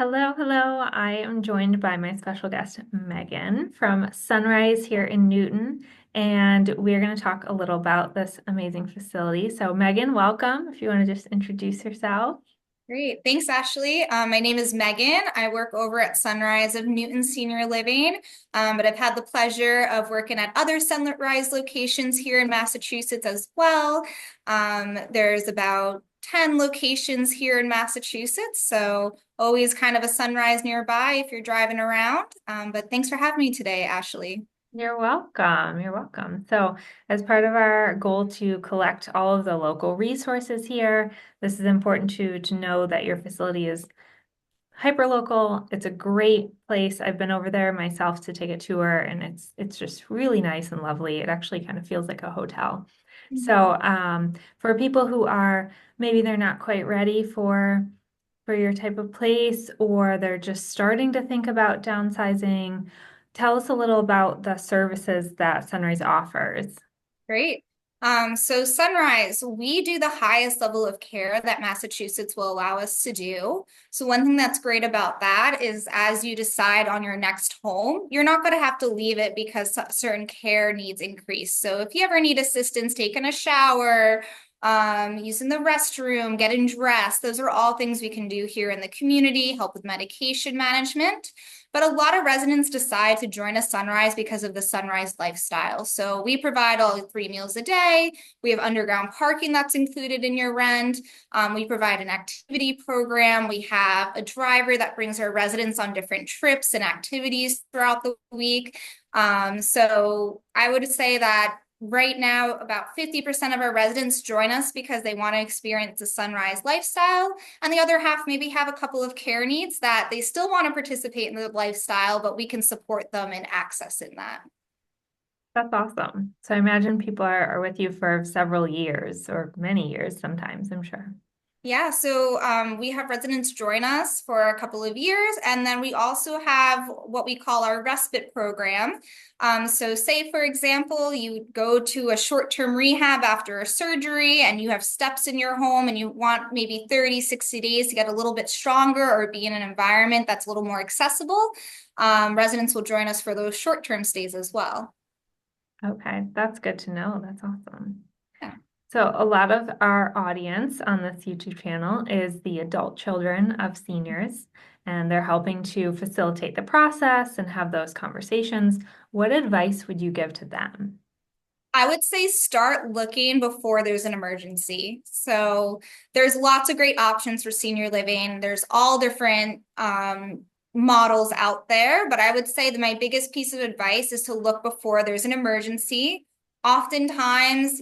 Hello, hello. I am joined by my special guest, Megan from Sunrise here in Newton, and we're going to talk a little about this amazing facility. So, Megan, welcome. If you want to just introduce yourself. Great. Thanks, Ashley. My name is Megan. I work over at Sunrise of Newton Senior Living, but I've had the pleasure of working at other Sunrise locations here in Massachusetts as well. There's about 10 locations here in Massachusetts, so always kind of a Sunrise nearby if you're driving around. But thanks for having me today, Ashley. You're welcome. You're welcome. So, as part of our goal to collect all of the local resources here, this is important to know that your facility is hyper local. It's a great place. I've been over there myself to take a tour, and it's just really nice and lovely. It actually kind of feels like a hotel. So, for people who are maybe they're not quite ready for your type of place, or they're just starting to think about downsizing, tell us a little about the services that Sunrise offers. Great. So Sunrise, we do the highest level of care that Massachusetts will allow us to do. So one thing that's great about that is as you decide on your next home, you're not going to have to leave it because certain care needs increase. So if you ever need assistance taking a shower, using the restroom, getting dressed, those are all things we can do here in the community, help with medication management. But a lot of residents decide to join a Sunrise because of the Sunrise lifestyle. So we provide all 3 meals a day. We have underground parking that's included in your rent. We provide an activity program. We have a driver that brings our residents on different trips and activities throughout the week. So I would say that right now, about 50% of our residents join us because they want to experience the Sunrise lifestyle, and the other half maybe have a couple of care needs that they still want to participate in the lifestyle, but we can support them in accessing that. That's awesome. So I imagine people are with you for several years or many years sometimes, I'm sure. Yeah, so we have residents join us for a couple of years, and then we also have what we call our respite program. So say, for example, you go to a short-term rehab after a surgery and you have steps in your home and you want maybe 30, 60 days to get a little bit stronger or be in an environment that's a little more accessible. Residents will join us for those short-term stays as well. Okay, that's good to know. That's awesome. Yeah. So a lot of our audience on this YouTube channel is the adult children of seniors, and they're helping to facilitate the process and have those conversations. What advice would you give to them? I would say start looking before there's an emergency. So there's lots of great options for senior living. There's all different models out there, but I would say that my biggest piece of advice is to look before there's an emergency. Oftentimes,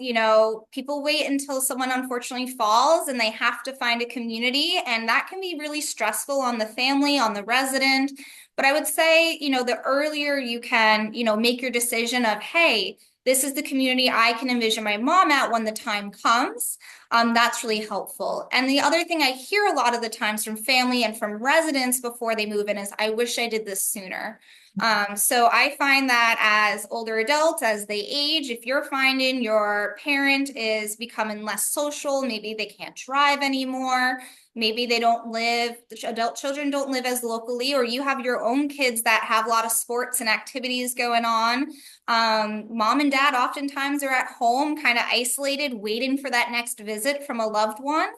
people wait until someone unfortunately falls and they have to find a community, and that can be really stressful on the family, on the resident. But I would say, the earlier you can, make your decision of, hey, this is the community I can envision my mom at when the time comes. That's really helpful. And the other thing I hear a lot of the times from family and from residents before they move in is, I wish I did this sooner. So I find that as older adults, as they age, if you're finding your parent is becoming less social, maybe they can't drive anymore, maybe they don't live, the adult children don't live as locally, or you have your own kids that have a lot of sports and activities going on. Mom and dad oftentimes are at home, kind of isolated, waiting for that next visit from a loved one.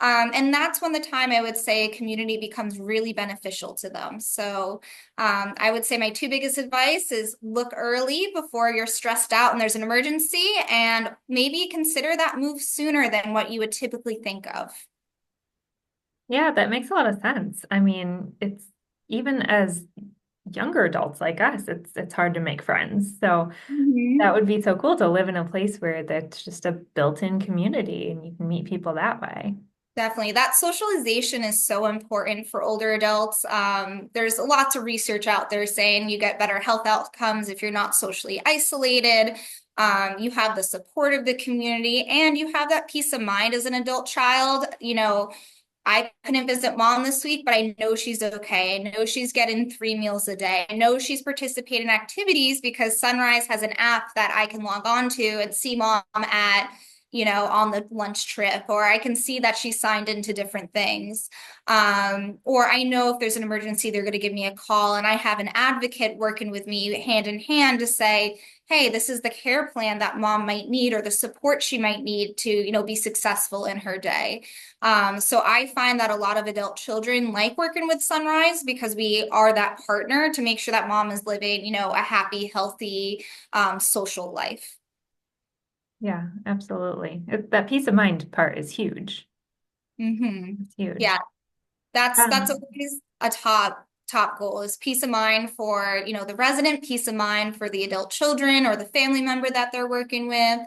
And that's when the time I would say community becomes really beneficial to them. So I would say my two biggest advice is look early before you're stressed out and there's an emergency, and maybe consider that move sooner than what you would typically think of. Yeah, that makes a lot of sense. I mean, it's even as younger adults like us, it's hard to make friends. So that would be so cool to live in a place where that's just a built-in community and you can meet people that way. Definitely. That socialization is so important for older adults. There's lots of research out there saying you get better health outcomes if you're not socially isolated. You have the support of the community and you have that peace of mind as an adult child. I couldn't visit mom this week, but I know she's okay. I know she's getting 3 meals a day. I know she's participating in activities because Sunrise has an app that I can log on to and see mom at on the lunch trip, or I can see that she's signed into different things. Or I know if there's an emergency, they're going to give me a call, and I have an advocate working with me hand in hand to say, hey, this is the care plan that mom might need or the support she might need to, be successful in her day. So I find that a lot of adult children like working with Sunrise because we are that partner to make sure that mom is living, a happy, healthy, social life. Yeah, absolutely. That peace of mind part is huge. It's Yeah, huge. that's Um, always a top goal is peace of mind for, the resident, peace of mind for the adult children or the family member that they're working with.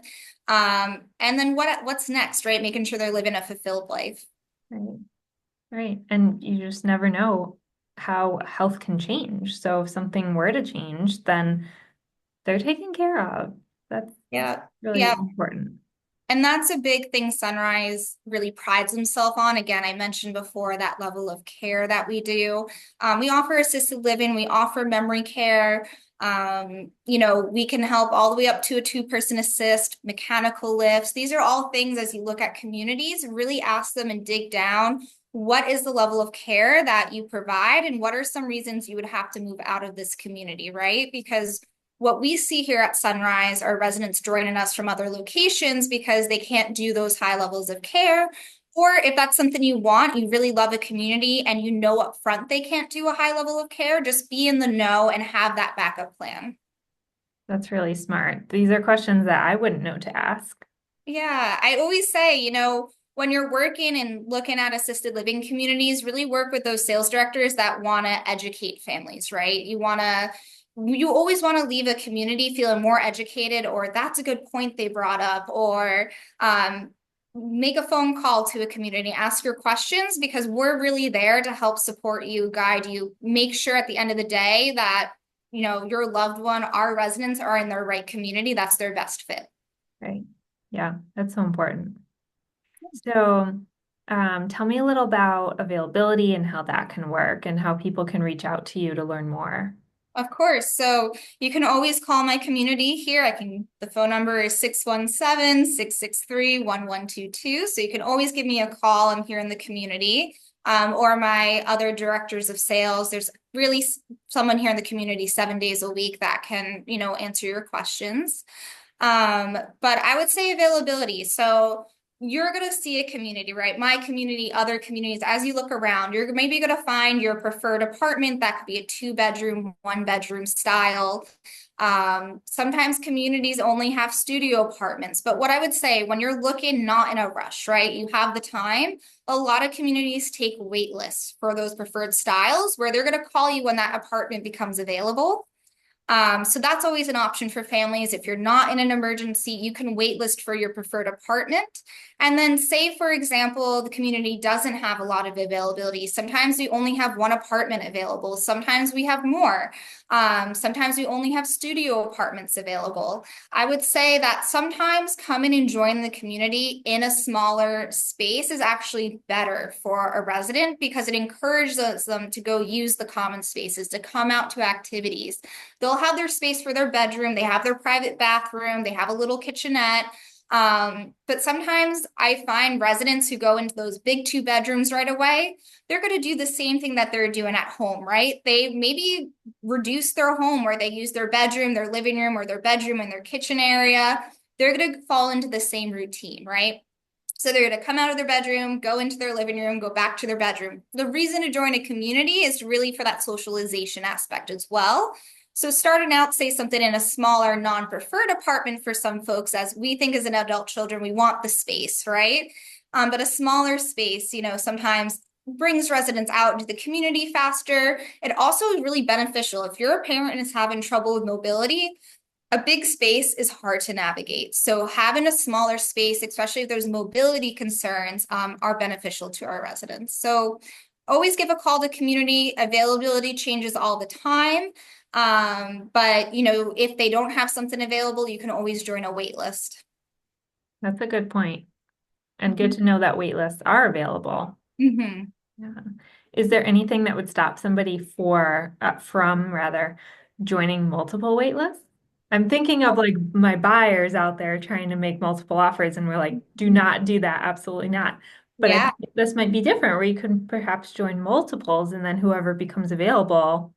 And then what's next, right? Making sure they're living a fulfilled life. right, right. And you just never know how health can change. So if something were to change, then they're taken care of. That's Yeah. really Yeah. important. And that's a big thing Sunrise really prides himself on. Again, I mentioned before that level of care that we do. We offer assisted living, we offer memory care. We can help all the way up to a two-person assist, mechanical lifts. These are all things as you look at communities, really ask them and dig down. What is the level of care that you provide, and what are some reasons you would have to move out of this community, right? Because what we see here at Sunrise are residents joining us from other locations because they can't do those high levels of care. Or if that's something you want, you really love a community and you know up front they can't do a high level of care, just be in the know and have that backup plan. That's really smart. These are questions that I wouldn't know to ask. Yeah, I always say, when you're working and looking at assisted living communities, really work with those sales directors that want to educate families, right? You always want to leave a community feeling more educated, or that's a good point they brought up, or make a phone call to a community, ask your questions because we're really there to help support you, guide you, make sure at the end of the day that, your loved one, our residents are in their right community, that's their best fit. Right. Yeah, that's so important. So, tell me a little about availability and how that can work and how people can reach out to you to learn more. Of course. So you can always call my community here. The phone number is 617-663-1122. So you can always give me a call. I'm here in the community. Or my other directors of sales. There's really someone here in the community 7 days a week that can, answer your questions. But I would say availability. So you're going to see a community, right? My community, other communities, as you look around, you're maybe going to find your preferred apartment that could be a 2 bedroom, 1 bedroom style. Sometimes communities only have studio apartments. But what I would say when you're looking, not in a rush, right? You have the time. A lot of communities take wait lists for those preferred styles where they're going to call you when that apartment becomes available. So that's always an option for families. If you're not in an emergency, you can waitlist for your preferred apartment. And then say, for example, the community doesn't have a lot of availability. Sometimes we only have one apartment available. Sometimes we have more. Sometimes we only have studio apartments available. I would say that sometimes coming and joining the community in a smaller space is actually better for a resident because it encourages them to go use the common spaces, to come out to activities. They'll have their space for their bedroom. They have their private bathroom. They have a little kitchenette. But sometimes I find residents who go into those big 2 bedrooms right away, they're going to do the same thing that they're doing at home, right? They maybe reduce their home where they use their bedroom, their living room, or their bedroom and their kitchen area. They're going to fall into the same routine, right? So they're going to come out of their bedroom, go into their living room, go back to their bedroom. The reason to join a community is really for that socialization aspect as well. So starting out, say something in a smaller non-preferred apartment for some folks, as we think as an adult children, we want the space, right? But a smaller space, sometimes brings residents out into the community faster. It also is really beneficial if you're a parent and is having trouble with mobility. A big space is hard to navigate. So having a smaller space, especially if there's mobility concerns, are beneficial to our residents. So always give a call to community. Availability changes all the time. But if they don't have something available, you can always join a wait list. That's a good point. And good Mhm. to know that wait lists are available. Mhm. Yeah. Is there anything that would stop somebody from rather joining multiple wait lists? I'm thinking of like my buyers out there trying to make multiple offers, and we're like, do not do that. Absolutely not. But I Yeah. think this might be different where you could perhaps join multiples and then whoever becomes available,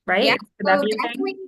Yeah. right? Could that So be a definitely thing?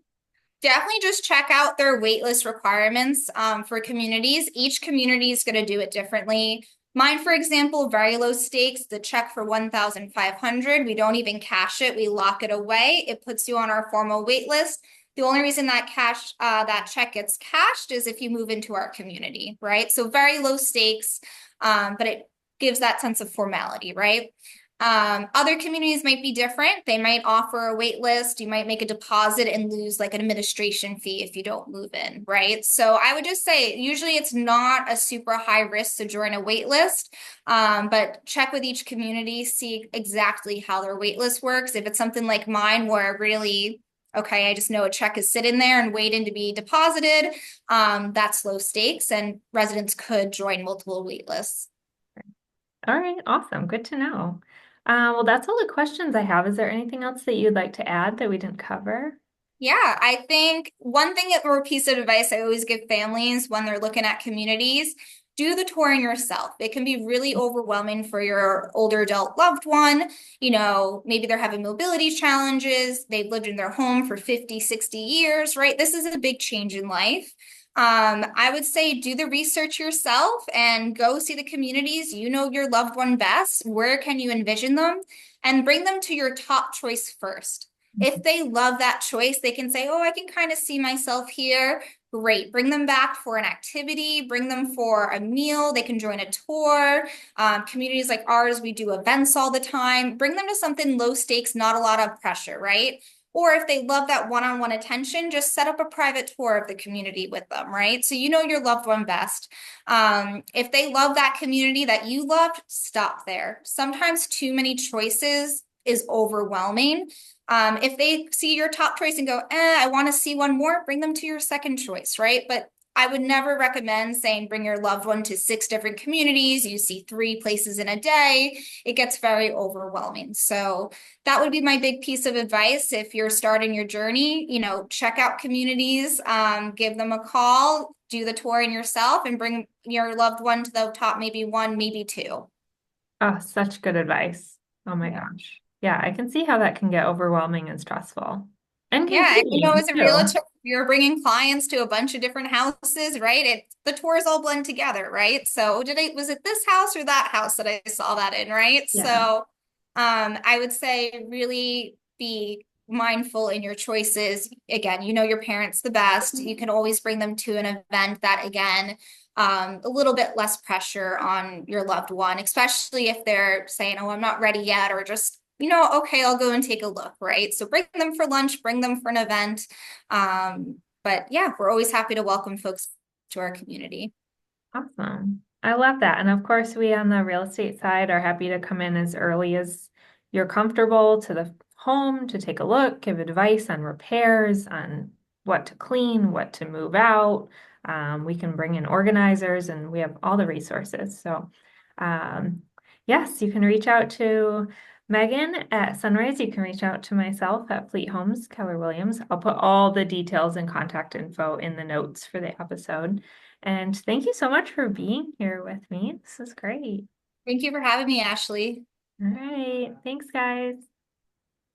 Definitely just check out their waitlist requirements for communities. Each community is going to do it differently. Mine, for example, very low stakes, the check for 1,500. We don't even cash it. We lock it away. It puts you on our formal wait list. The only reason that check gets cashed is if you move into our community, right? So very low stakes, but it gives that sense of formality, right? Other communities might be different. They might offer a wait list. You might make a deposit and lose like an administration fee if you don't move in, right? So I would just say usually it's not a super high risk to join a wait list, but check with each community, see exactly how their wait list works. If it's something like mine where really, okay, I just know a check is sitting there and waiting to be deposited, that's low stakes and residents could join multiple wait lists. All right, awesome. Good to know. Well, that's all the questions I have. Is there anything else that you'd like to add that we didn't cover? Yeah, I think one thing or piece of advice I always give families when they're looking at communities, do the touring yourself. It can be really overwhelming for your older adult loved one. Maybe they're having mobility challenges. They've lived in their home for 50, 60 years, right? This is a big change in life. I would say do the research yourself and go see the communities. You know your loved one best. Where can you envision them? And bring them to your top choice first. If they love that choice, they can say, oh, I can kind of see myself here. Great. Bring them back for an activity, bring them for a meal. They can join a tour. Communities like ours, we do events all the time. Bring them to something low stakes, not a lot of pressure, right? Or if they love that one-on-one attention, just set up a private tour of the community with them, right? So you know your loved one best. If they love that community that you loved, stop there. Sometimes too many choices is overwhelming. If they see your top choice and go, I want to see one more, bring them to your second choice, right? But I would never recommend saying bring your loved one to 6 different communities. You see 3 places in a day. It gets very overwhelming. So that would be my big piece of advice. If you're starting your journey, check out communities, give them a call, do the touring yourself, and bring your loved one to the top, maybe one, maybe two. Oh, such good advice. Oh my Yeah. gosh. Yeah, I can see how that can get overwhelming and stressful and Yeah, and confusing as a too. realtor, you're bringing clients to a bunch of different houses, right? The tours all blend together, right? So was it this house or that house that I saw that in, right? Yeah. So, I would say really be mindful in your choices. Again, you know your parents the best. You can always bring them to an event that, again, a little bit less pressure on your loved one, especially if they're saying, oh, I'm not ready yet, or just okay, I'll go and take a look, right? So bring them for lunch, bring them for an event. But yeah, we're always happy to welcome folks to our community. Awesome. I love that. And of course, we on the real estate side are happy to come in as early as you're comfortable to the home to take a look, give advice on repairs, on what to clean, what to move out. We can bring in organizers and we have all the resources. So, um, yes, you can reach out to Megan at Sunrise. You can reach out to myself at Fleet Homes, Keller Williams. I'll put all the details and contact info in the notes for the episode. And thank you so much for being here with me. This is great. Thank you for having me, Ashley. All right. Thanks, guys.